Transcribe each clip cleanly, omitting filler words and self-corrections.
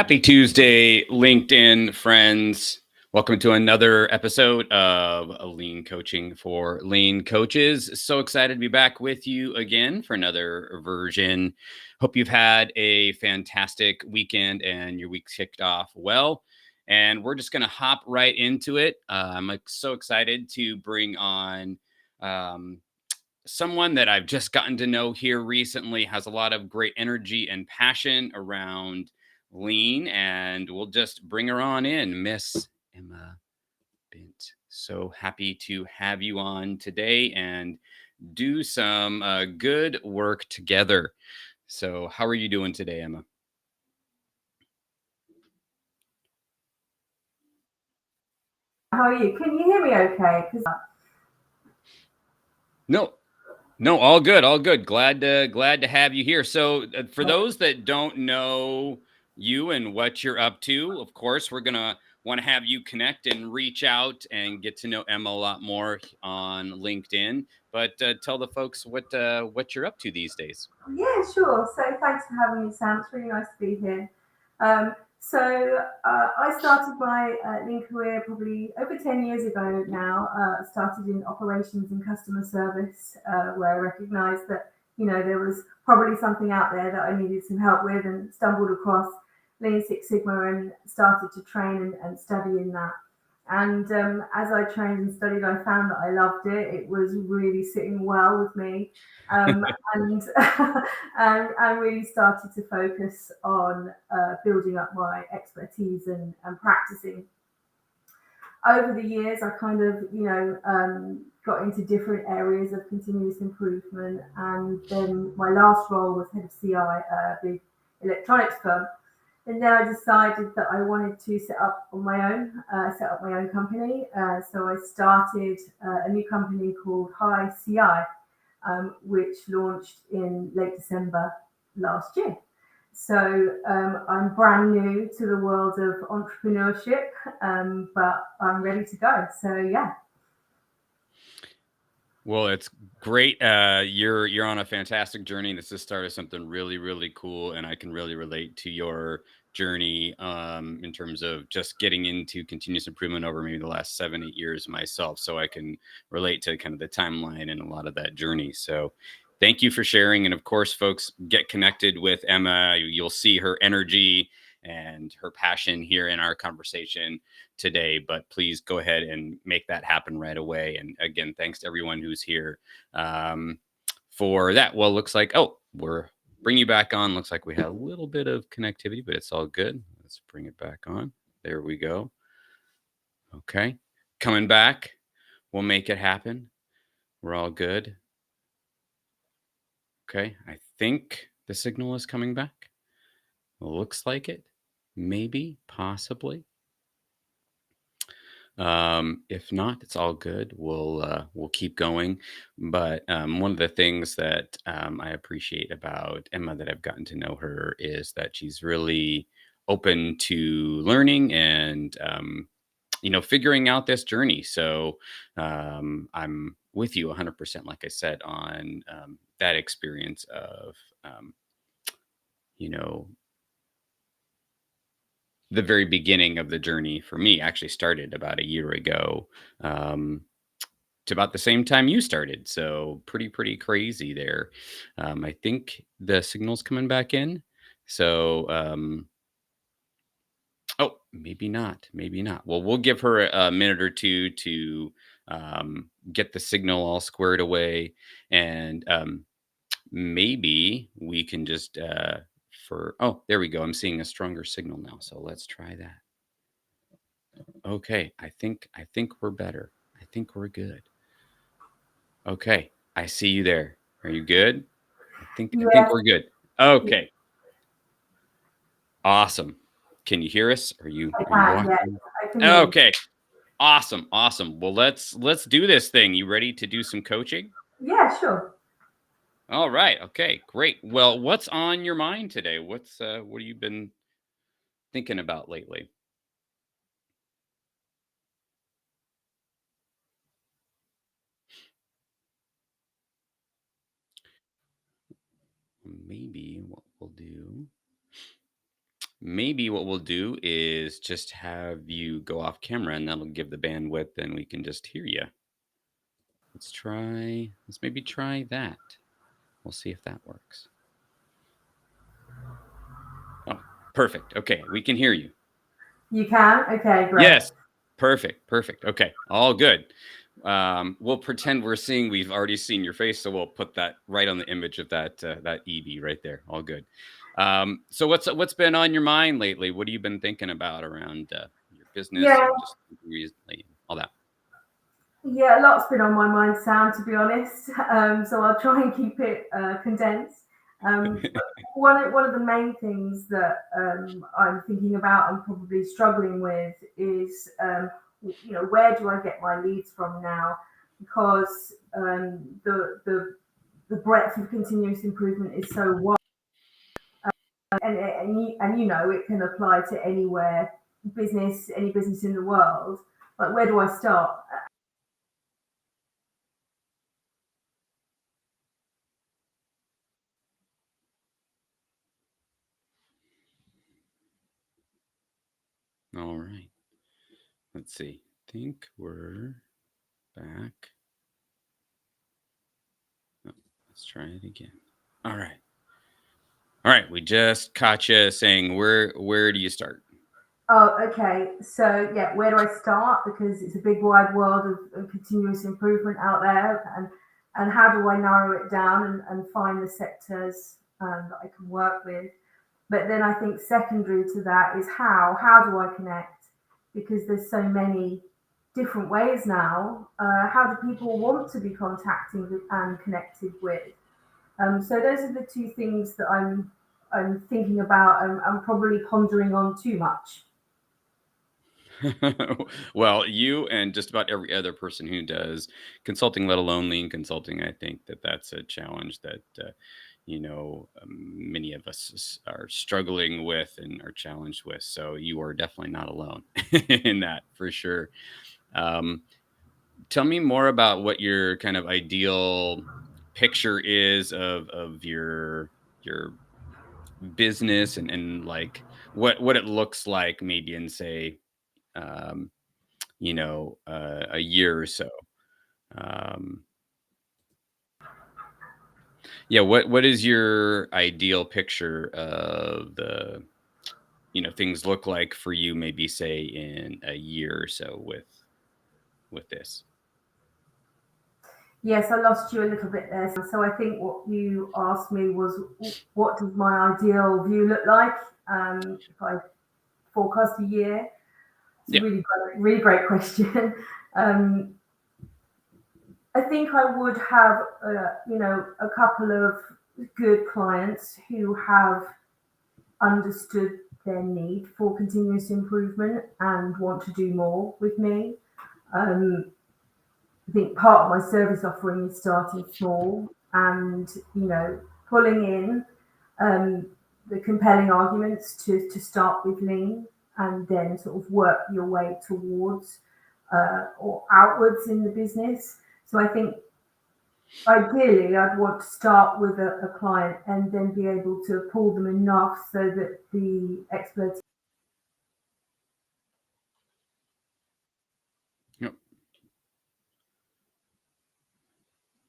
Happy Tuesday, LinkedIn friends. Welcome to another episode of Lean Coaching for Lean Coaches. So excited to be back with you again for another version. Hope you've had a fantastic weekend and your week kicked off well. And we're just going to hop right into it. So excited to bring on um, someone that I've just gotten to know here recently, has a lot of great energy and passion around lean, and we'll just bring her on in, Miss Emma Bint. So happy to have you on today and do some good work together. So, how are you doing today, Emma? How are you? Can you hear me okay? No, no, all good, all good. Glad to have you here. So, for those that don't know you and what you're up to, of course, we're gonna want to have you connect and reach out and get to know Emma a lot more on LinkedIn. But tell the folks what you're up to these days. Yeah, sure. So thanks for having me, Sam. It's really nice to be here. I started my lean career probably over 10 years ago now. I started in operations and customer service, where I recognized that, there was probably something out there that I needed some help with, and stumbled across Lean Six Sigma and started to train and study in that. And as I trained and studied, I found that I loved it. It was really sitting well with me. Um, and I really started to focus on building up my expertise and practicing. Over the years, I kind of, got into different areas of continuous improvement. And then my last role was head of CI, a big electronics firm. And then I decided that I wanted to set up my own company. So I started a new company called High CI, which launched in late December last year. So I'm brand new to the world of entrepreneurship, but I'm ready to go. So yeah. Well, it's great. You're on a fantastic journey. This is the start of something really cool, and I can really relate to your journey in terms of just getting into continuous improvement over maybe the last 7, 8 years myself. So I can relate to kind of the timeline and a lot of that journey. So thank you for sharing. And of course, folks, get connected with Emma. You'll see her energy and her passion here in our conversation today, but please go ahead and make that happen right away. And again, thanks to everyone who's here for that. Well, looks like, we're bring you back on. Looks like we had a little bit of connectivity, but it's all good. Let's bring it back on. There we go. Okay. Coming back. We'll make it happen. We're all good. Okay. I think the signal is coming back. Looks like it. Maybe, possibly. If not, it's all good. We'll keep going. But one of the things that I appreciate about Emma that I've gotten to know her is that she's really open to learning and figuring out this journey. So I'm with you 100%, like I said, on that experience of you know the very beginning of the journey for me actually started about a year ago. Um, to about the same time you started. So pretty crazy there. I think the signal's coming back in. So maybe not. Maybe not. Well, we'll give her a minute or two to get the signal all squared away, and maybe we can just for there we go. I'm seeing a stronger signal now. So let's try that. Okay, I think we're better. I think we're good. Okay, I see you there. Are you good? I think Yes. we're good. Okay, awesome. Can you hear us? I Are you can. Yes, walking? I can hear you. Okay, awesome. Well, let's do this thing. You ready to do some coaching? Yeah, sure. All right. Okay, great. Well, what's on your mind today? What have you been thinking about lately? Maybe what we'll do maybe what we'll do is just have you go off camera and that'll give the bandwidth and we can just hear you. Let's maybe try that. We'll see if that works. Oh, perfect. Okay, we can hear you. You can? Okay, great. Yes. Perfect. Perfect. Okay. All good. We'll pretend we're seeing. We've already seen your face, so we'll put that right on the image of that EV right there. All good. So what's been on your mind lately? What have you been thinking about around your business Yeah, or just recently? All that. yeah, a lot's been on my mind, Sam, to be honest. So I'll try and keep it condensed. But one of the main things that I'm thinking about and probably struggling with is, where do I get my leads from now? Because the breadth of continuous improvement is so wide, and it can apply to anywhere, any business in the world. Like, where do I start? All right. Let's see. Think we're back. Oh, let's try it again. All right. All right. We just caught you saying where do you start? Oh, okay. So yeah, where do I start? Because it's a big wide world of continuous improvement out there, and how do I narrow it down and find the sectors that I can work with? But then I think secondary to that is how do I connect? Because there's so many different ways now. How do people want to be contacted and connected with? So those are the two things that I'm thinking about and I'm probably pondering on too much. Well, you and just about every other person who does consulting, let alone lean consulting, I think that that's a challenge that many of us are struggling with and are challenged with. So you are definitely not alone in that for sure. Um, Tell me more about what your kind of ideal picture is of your business and like what it looks like maybe in say um, a year or so. Um, yeah, what is your ideal picture of the things look like for you? Maybe say in a year or so with this. Yes, I lost you a little bit there. So I think what you asked me was, what does my ideal view look like if I forecast a year? It's a Yeah. really great question. um, I think I would have, a couple of good clients who have understood their need for continuous improvement and want to do more with me. Um, I think part of my service offering is starting small and, pulling in um, the compelling arguments to start with lean and then sort of work your way towards or outwards in the business. So I think ideally I'd want to start with a client and then be able to pull them enough so that the expertise. Yep.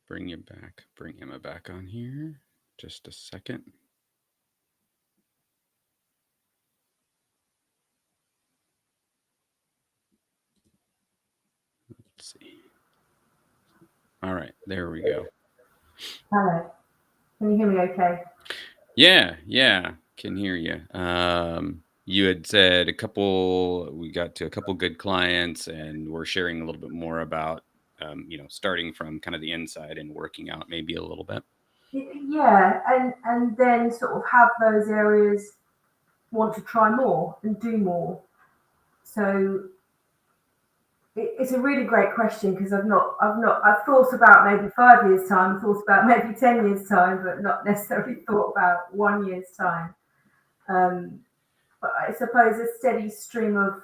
Bring you back. Bring Emma back on here. Just a second. Let's see. All right, there we go. Hello, can you hear me okay? Yeah, yeah, can hear you. You had said we got to a couple good clients, and we're sharing a little bit more about, starting from kind of the inside and working out maybe a little bit. Yeah, and then sort of have those areas want to try more and do more. So it's a really great question because I've thought about maybe 5 years time, thought about maybe 10 years time, but not necessarily thought about 1 year's time. Um, but I suppose a steady stream of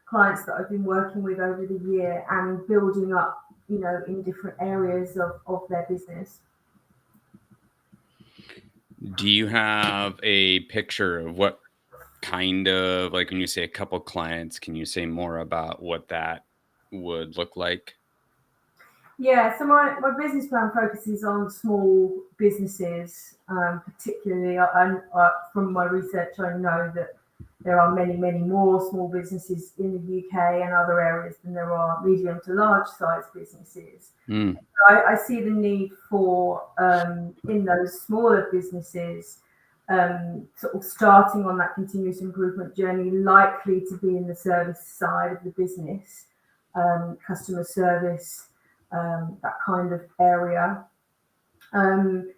clients that I've been working with over the year and building up in different areas of their business. Do you have a picture of what? kind of like when you say a couple clients, can you say more about what that would look like? Yeah, so my business plan focuses on small businesses, particularly. From my research, I know that there are many, many more small businesses in the UK and other areas than there are medium to large size businesses. Mm, I see the need for in those smaller businesses, sort of starting on that continuous improvement journey, likely to be in the service side of the business, customer service, that kind of area. Um,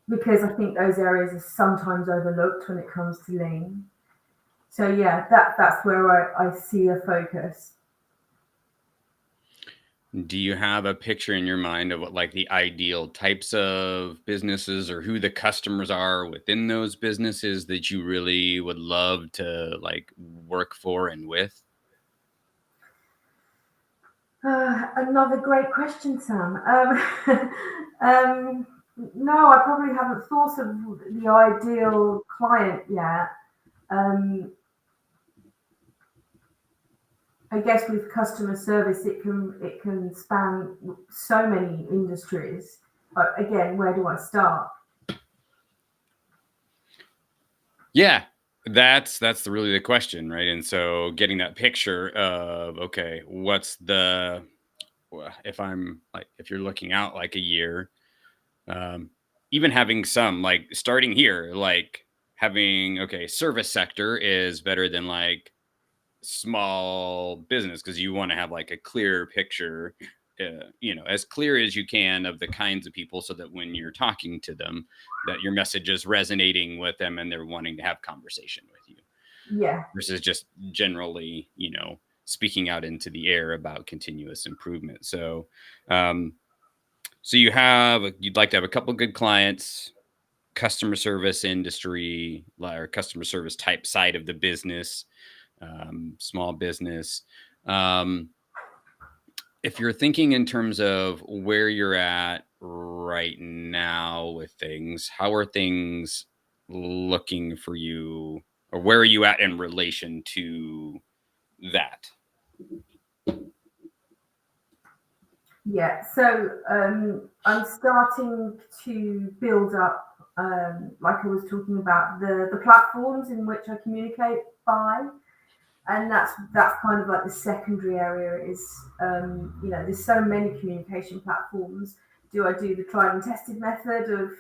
because I think those areas are sometimes overlooked when it comes to lean. So yeah, that's where I see a focus. do you have a picture in your mind of what like the ideal types of businesses or who the customers are within those businesses that you really would love to like work for and with? Another great question, Sam. Um, no, I probably haven't thought of the ideal client yet. Um, I guess with customer service, it can span so many industries. But again, where do I start? Yeah, that's really the question, right? And so getting that picture of okay, what's the if I'm like if you're looking out like a year, um, even having some like starting here, like having okay, service sector is better than like small business because you want to have like a clear picture, as clear as you can of the kinds of people so that when you're talking to them, that your message is resonating with them and they're wanting to have conversation with you Yeah, versus just generally, speaking out into the air about continuous improvement. Um, so you'd like to have a couple good clients, customer service industry or customer service type side of the business, small business. Um, if you're thinking in terms of where you're at right now with things, how are things looking for you, or where are you at in relation to that? yeah. So I'm starting to build up, like I was talking about, the platforms in which I communicate by. And that's kind of like the secondary area is there's so many communication platforms. Do I do the tried and tested method of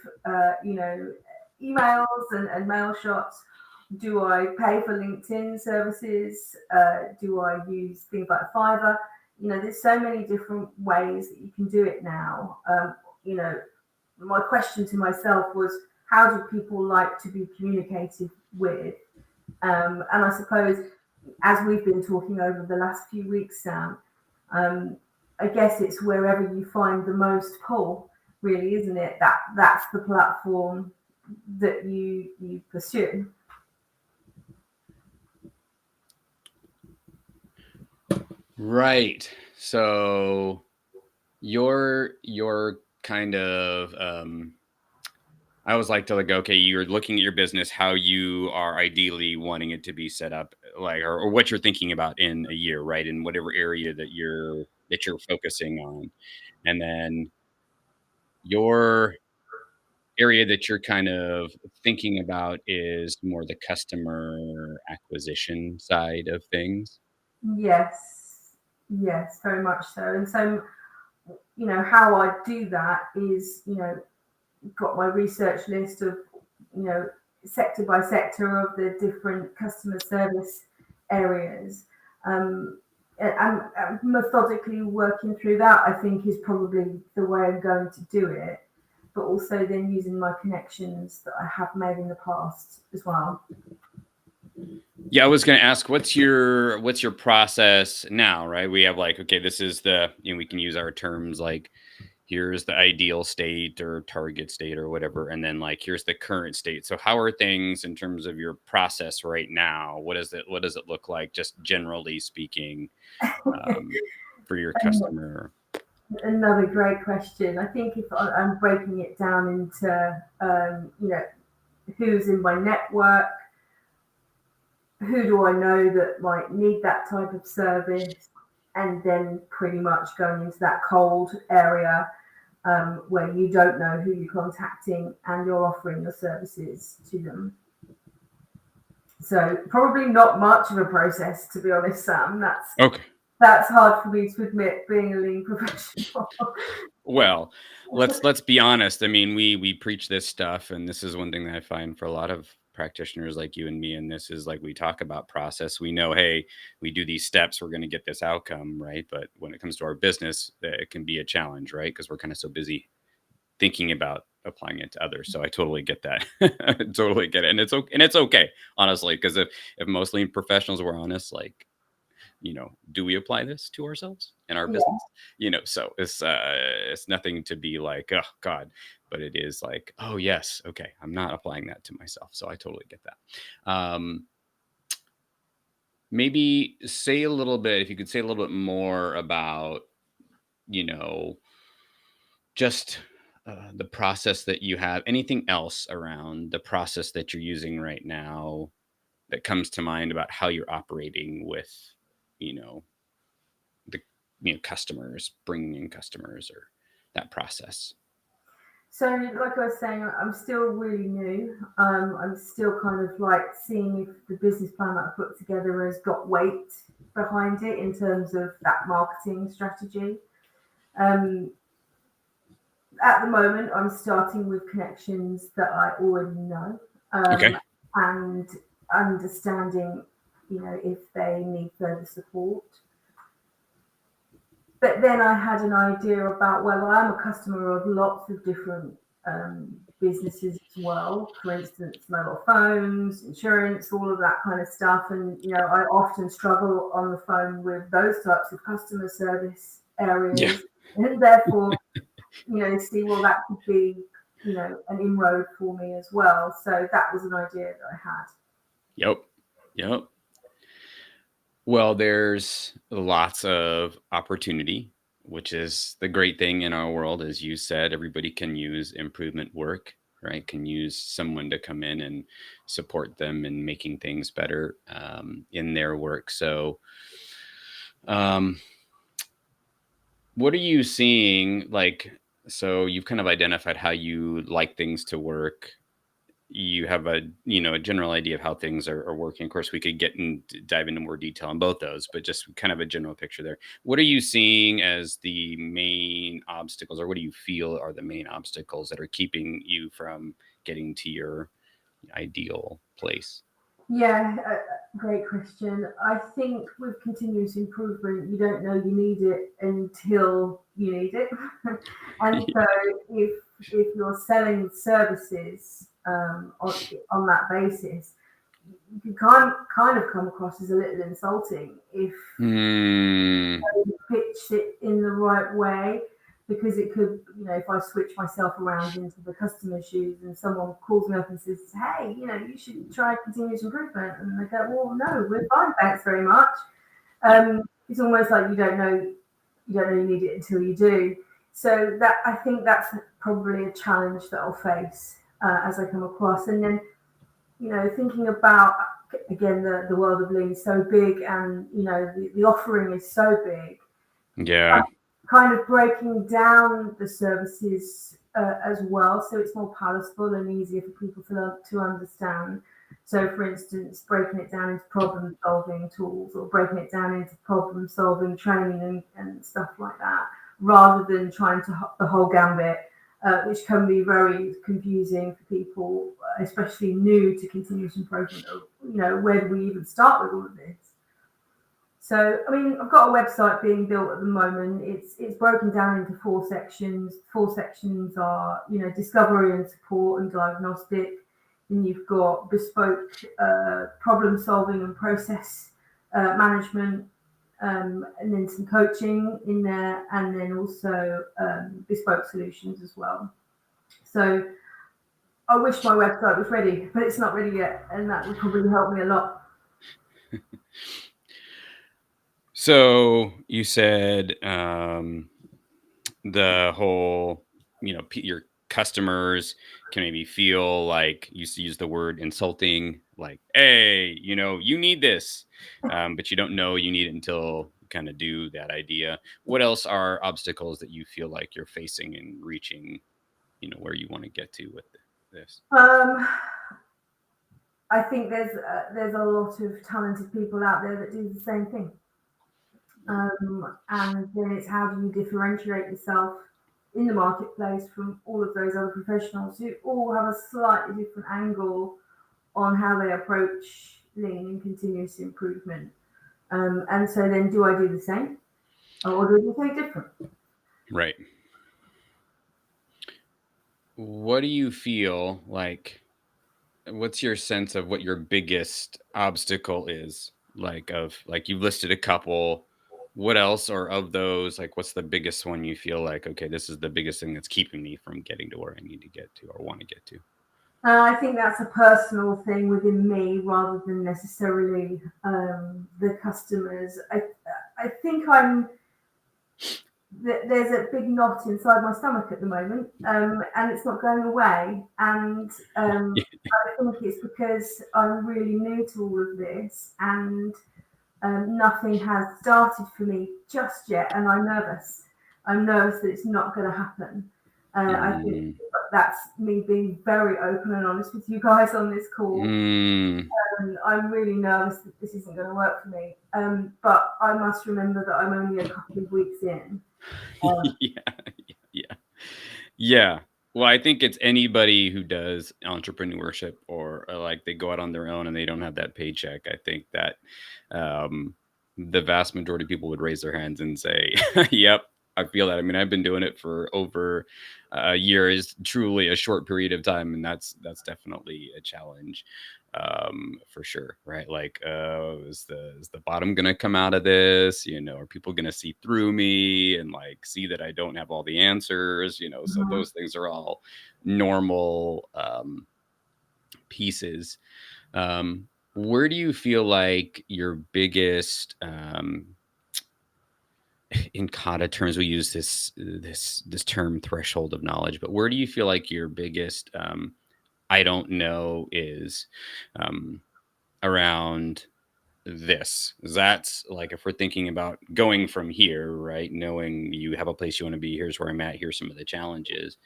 emails and mail shots? Do I pay for LinkedIn services? Do I use things like Fiverr? There's so many different ways that you can do it now. You know my question to myself was, how do people like to be communicated with? And I suppose, as we've been talking over the last few weeks, Sam, um, I guess it's wherever you find the most pull, really, isn't it? That's the platform that you pursue. Right. So you're kind of I always like to like, okay, you're looking at your business, how you are ideally wanting it to be set up, like, or what you're thinking about in a year, right? In whatever area that you're focusing on, and then your area that you're kind of thinking about is more the customer acquisition side of things. Yes, yes, very much so. And so, how I do that is, got my research list of, you know, sector by sector of the different customer service areas. Um, and methodically working through that, I think, is probably the way I'm going to do it. But also then using my connections that I have made in the past as well. Yeah, I was going to ask, what's your process now, right? We have like, okay, this is we can use our terms like here's the ideal state or target state or whatever, and then like here's the current state. So how are things in terms of your process right now? What does it look like, just generally speaking, um, for your customer? Another great question. I think if I'm breaking it down into, who's in my network, who do I know that might need that type of service, and then pretty much going into that cold area where you don't know who you're contacting and you're offering your services to them. So probably not much of a process, to be honest, Sam. Okay. That's hard for me to admit, being a lean professional. Well, let's be honest. I mean, we preach this stuff, and this is one thing that I find for a lot of practitioners like you and me. And this is like we talk about process. We know, hey, we do these steps, we're going to get this outcome, right? But when it comes to our business, it can be a challenge, right? Because we're kind of so busy thinking about applying it to others. So I totally get that. Totally get it, and it's okay, honestly, because if most lean professionals were honest, like do we apply this to ourselves in our Yeah. business? So it's nothing to be like, oh God, but it is like, oh yes, okay, I'm not applying that to myself. So I totally get that. Maybe say a little bit, if you could say a little bit more about, you know, just the process that you have, anything else around the process that you're using right now that comes to mind about how you're operating with, you know, the customers, bringing in customers, or that process. So, like I was saying, I'm still really new. I'm still kind of like seeing if the business plan that I put together has got weight behind it in terms of that marketing strategy. Um, at the moment, I'm starting with connections that I already know, Okay. and understanding, if they need further support. But then I had an idea about, well, I'm a customer of lots of different businesses as well. For instance, mobile phones, insurance, all of that kind of stuff. And, I often struggle on the phone with those types of customer service Yeah. areas. And therefore, see, well, that could be, an inroad for me as well. So that was an idea that I had. Yep. Yep. Well, there's lots of opportunity, which is the great thing in our world. As you said, everybody can use improvement work, right? Can use someone to come in and support them in making things better in their work. So, um, what are you seeing? Like, so you've kind of identified how you like things to work. You have a general idea of how things are working. Of course, we could get and dive into more detail on both those, but just kind of a general picture there. What are you seeing as the main obstacles, or what do you feel are the main obstacles that are keeping you from getting to your ideal place? Yeah, great question. I think with continuous improvement, you don't know you need it until you need it. And so if you're selling services on that basis, you can kind of come across as a little insulting if Hmm. pitched it in the right way, because it could, if I switch myself around into the customer shoes and someone calls me up and says, hey, you should try continuous improvement. And they go, well, no, we're fine, thanks very much. It's almost like you don't know you need it until you do. So that, I think that's probably a challenge that I'll face as I come across. And then, thinking about, again, the world of lean is so big, and the offering is so big, Yeah. kind of breaking down the services as well, so it's more palatable and easier for people to understand. So, for instance, breaking it down into problem solving tools, or breaking it down into problem solving training and stuff like that, rather than trying to the whole gambit, which can be very confusing for people, especially new to continuous improvement. Of, where do we even start with all of this? So, I mean, I've got a website being built at the moment. It's broken down into four sections. Four sections are, discovery and support and diagnostic. Then you've got bespoke problem solving and process management, and then some coaching in there, and then also bespoke solutions as well. So, I wish my website was ready, but it's not ready yet, and that would probably help me a lot. So you said the whole, your customers can maybe feel like you use the word insulting, like, hey, you need this, but you don't know you need it until you kind of do that idea. What else are obstacles that you feel like you're facing in reaching, where you want to get to with this? Um, I think there's a lot of talented people out there that do the same thing. And then it's how do you differentiate yourself in the marketplace from all of those other professionals who all have a slightly different angle on how they approach lean and continuous improvement. And so then do I do the same or do I do something different? Right. What do you feel like? What's your sense of what your biggest obstacle is? Like you've listed a couple. What else, or of those, like what's the biggest one you feel like, okay, this is the biggest thing that's keeping me from getting to where I need to get to or want to get to? I think that's a personal thing within me rather than necessarily the customers. I think there's a big knot inside my stomach at the moment, and it's not going away. And I think it's because I'm really new to all of this, and nothing has started for me just yet, and I'm nervous. I'm nervous that it's not going to happen. I think Mm, that's me being very open and honest with you guys on this call. mm, I'm really nervous that this isn't going to work for me. But I must remember that I'm only a couple of weeks in. yeah, yeah, yeah. Well, I think it's anybody who does entrepreneurship or like they go out on their own and they don't have that paycheck. I think that um, the vast majority of people would raise their hands and say, "Yep, I feel that." I mean, I've been doing it for over a year. Is truly a short period of time, and that's definitely a challenge for sure, right? Like is the bottom gonna come out of this? Are people gonna see through me and like see that I don't have all the answers? So Mhm. those things are all normal pieces. Where do you feel like your biggest in kata terms we use this term threshold of knowledge, but where do you feel like your biggest I don't know is um around this? That's like if we're thinking about going from here, right? Knowing you have a place you want to be, here's where I'm at, here's some of the challenges.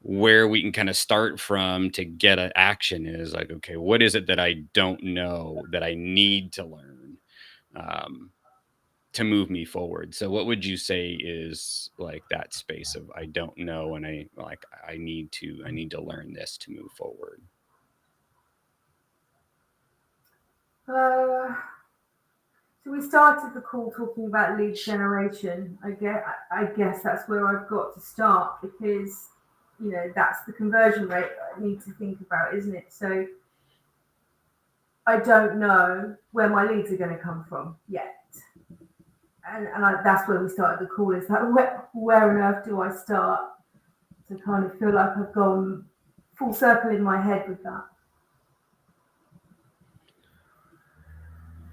Where we can kind of start from to get an action is like, okay, what is it that I don't know that I need to learn um, to move me forward? So, what would you say is like that space of I don't know, and I need to learn this to move forward? Uh, so we started the call talking about lead generation. I guess that's where I've got to start because that's the conversion rate I need to think about, isn't it? So I don't know where my leads are going to come from yet. And that's where we started the call. Is that where on earth do I start to kind of feel like I've gone full circle in my head with that?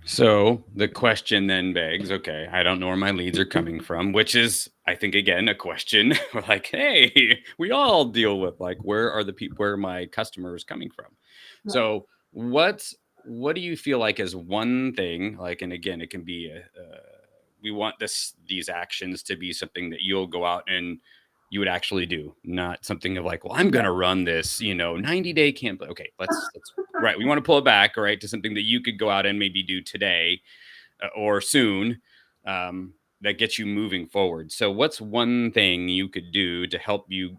So the question then begs, okay, I don't know where my leads are coming from, which is, I think, again, a question. We're like, hey, we all deal with like, where are the people, where are my customers coming from? Yeah. So what do you feel like is one thing, like, and again, it can be we want these actions to be something that you'll go out and you would actually do, not something of like, well, I'm Yeah. gonna run this, 90-day campaign. Okay, let's right. We want to pull it back, right, to something that you could go out and maybe do today or soon, that gets you moving forward. So, what's one thing you could do to help you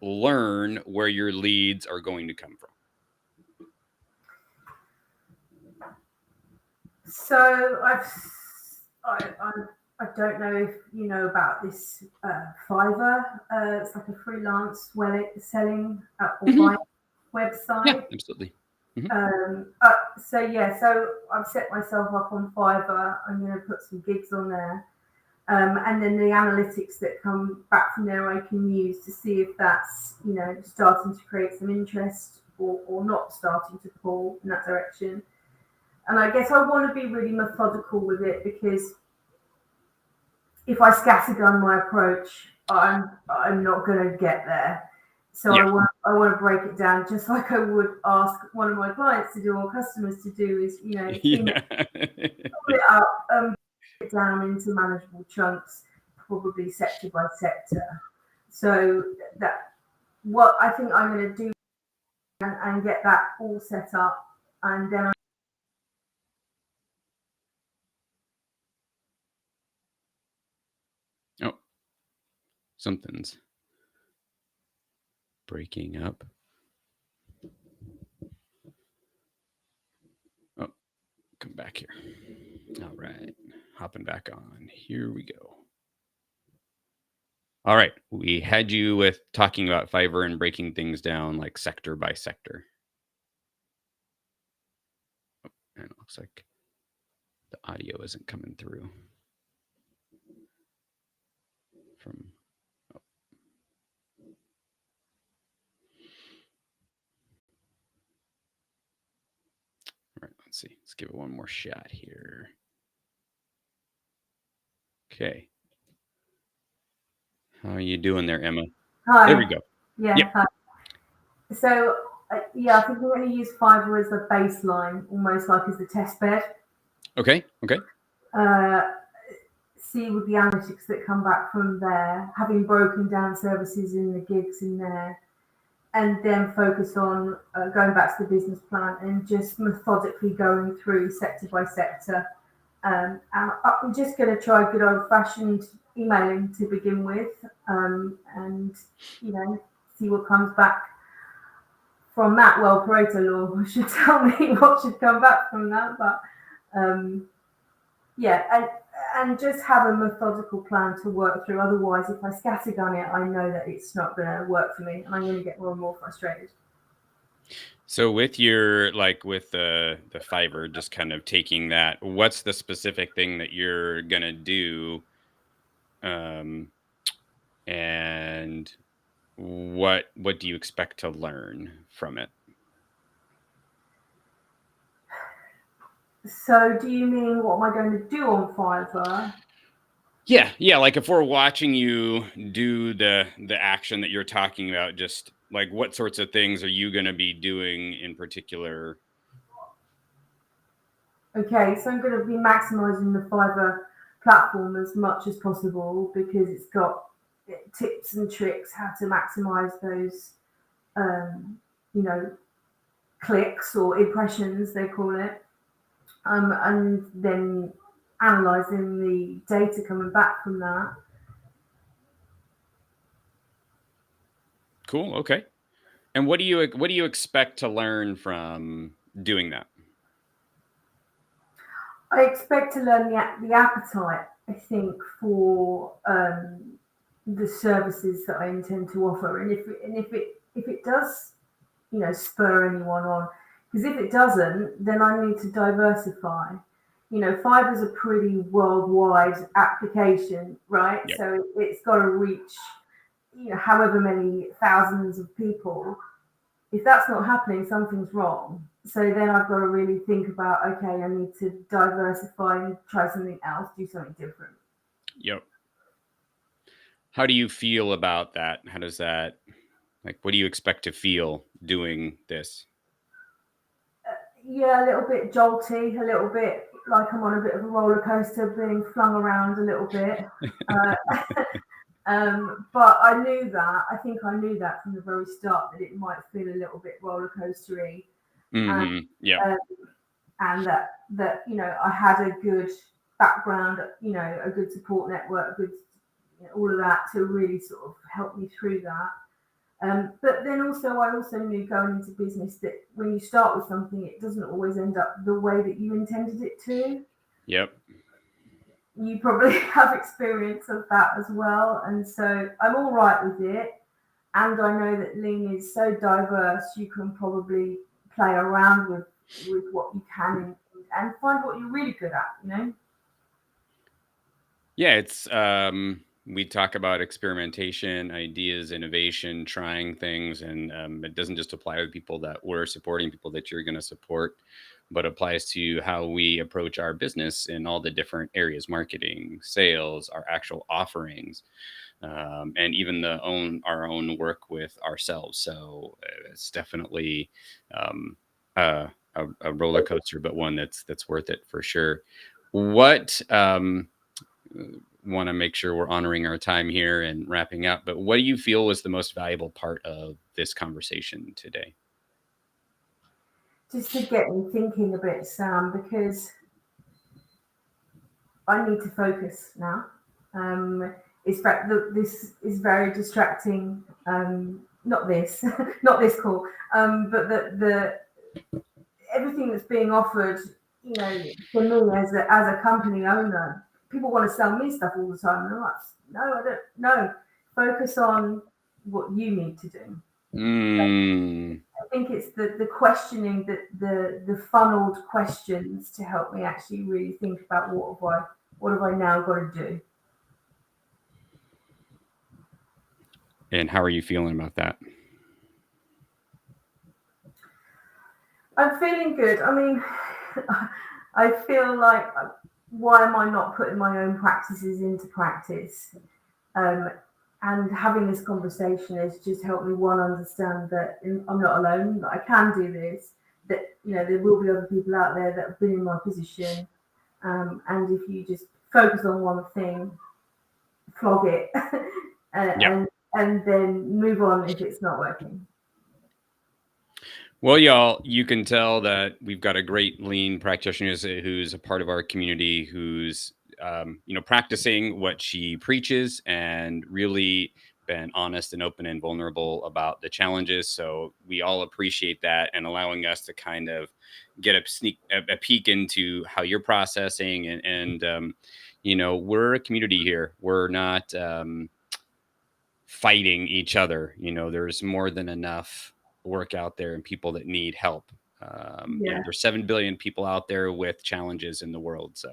learn where your leads are going to come from? So I don't know if you know about this Fiverr. It's like a freelance selling or buying Mhm. Yeah, website. absolutely. Mhm. So I've set myself up on Fiverr. I'm going to put some gigs on there, and then the analytics that come back from there I can use to see if that's starting to create some interest or not starting to pull in that direction. And I guess I want to be really methodical with it because if I scattergun my approach, I'm not going to get there. So Yeah. I want to break it down just like I would ask one of my clients to do or customers to do is, clean Yeah. it up, it down into manageable chunks, probably sector by sector. So that what I think I'm going to do and get that all set up, and then Oh, something's breaking up. Oh, come back here. All right. Hopping back on. Here we go. All right. We had you with talking about Fiverr and breaking things down like sector by sector. And it looks like the audio isn't coming through from. Oh, all right. Let's see. Let's give it one more shot here. Okay. How are you doing there, Emma? There we hi, go. yeah, Yep. hi. So yeah, I think we're going to use Fiverr as the baseline, almost like as the test bed. Okay. Okay. Uh, See with the analytics that come back from there, having broken down services in the gigs in there, and then focus on going back to the business plan and just methodically going through sector by sector. And I'm just going to try good old fashioned emailing to begin with, and see what comes back from that. Well, Pareto law should tell me what should come back from that, but um, yeah, and just have a methodical plan to work through. Otherwise, if I scattergun it, I know that it's not going to work for me, and I'm going to get more and more frustrated. So with your with the Fiverr, just kind of taking that, what's the specific thing that you're gonna do? Um, and what do you expect to learn from it? So, do you mean what am I going to do on Fiverr? Yeah, yeah. Like if we're watching you do the action that you're talking about, just like what sorts of things are you gonna be doing in particular? Okay, so I'm going to be maximizing the Fiverr platform as much as possible because it's got tips and tricks how to maximize those, um, you know, clicks or impressions, they call it, and then analyzing the data coming back from that. Cool. Okay. And what do you expect to learn from doing that? I expect to learn the appetite, I think, for the services that I intend to offer, and if it does, spur anyone on, because if it doesn't, then I need to diversify. Fiverr is a pretty worldwide application, right? Yep. So it's got to reach, however many thousands of people. If that's not happening, something's wrong. So then I've got to really think about, okay, I need to diversify and try something else, do something different. Yep. How do you feel about that? How does that what do you expect to feel doing this? Yeah, a little bit jolty, a little bit like I'm on a bit of a roller coaster, being flung around a little bit. Uh, but I knew that. I think I knew that from the very start that it might feel a little bit roller coastery, and Mhm. Yep. um, and that I had a good background, a good support network, good all of that to really sort of help me through that. But then also, I also knew going into business that when you start with something, it doesn't always end up the way that you intended it to. Yep. You probably have experience of that as well. And so I'm all right with it. And I know that Ling is so diverse, you can probably play around with what you can and find what you're really good at. Yeah, it's we talk about experimentation, ideas, innovation, trying things, and it doesn't just apply to people that we're supporting, people that you're going to support, but applies to how we approach our business in all the different areas, marketing, sales, our actual offerings. and even our own work with ourselves. So it's definitely um, a roller coaster, but one that's worth it for sure. What Want to make sure we're honoring our time here and wrapping up, but what do you feel was the most valuable part of this conversation today? Just to get me thinking a bit, Sam, because I need to focus now. It's this is very distracting. Not this, not this call, but the everything that's being offered. You know, for me as a company owner, people want to sell me stuff all the time, and I'm like, no, I don't. No, focus on what you need to do. Mm, I think it's the questioning, the funneled questions to help me actually really think about what have I now got to do. and how are you feeling about that? I'm feeling good. I mean, I feel like why am I not putting my own practices into practice? Um, and having this conversation has just helped me one understand that I'm not alone. That I can do this. That there will be other people out there that have been in my position. And if you just focus on one thing, flog it, Yeah. and then move on if it's not working. Well, y'all, you can tell that we've got a great lean practitioner who's a part of our community, who's practicing what she preaches and really been honest and open and vulnerable about the challenges. So we all appreciate that and allowing us to kind of get a peek into how you're processing and we're a community here. We're not fighting each other. There's more than enough work out there and people that need help. Yeah, There's 7 billion people out there with challenges in the world. So,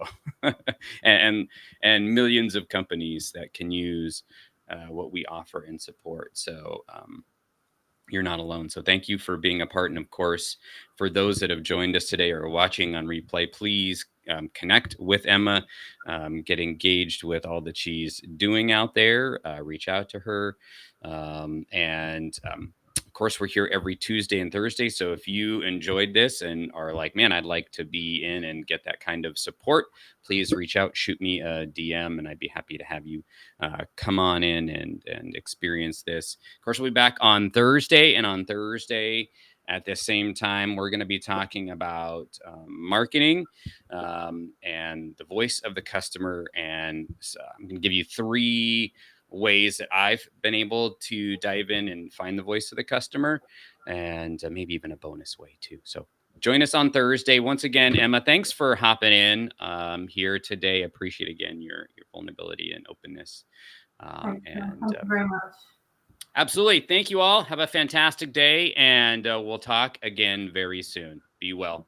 and and millions of companies that can use what we offer and support. So, you're not alone. So thank you for being a part. And of course, for those that have joined us today or watching on replay, please connect with Emma, get engaged with all that she's doing out there, reach out to her. And of course, we're here every Tuesday and Thursday. So if you enjoyed this and are like, man, I'd like to be in and get that kind of support, please reach out, shoot me a DM, and I'd be happy to have you come on in and experience this. Of course, we'll be back on Thursday, and on Thursday at the same time, we're going to be talking about marketing and the voice of the customer. And so I'm going to give you 3 ways that I've been able to dive in and find the voice of the customer, and maybe even a bonus way too. So join us on Thursday. Once again, Emma, thanks for hopping in here today. Appreciate again your vulnerability and openness. Um, thanks. and Thank you very much. Absolutely. Thank you all. Have a fantastic day, and we'll talk again very soon. Be well.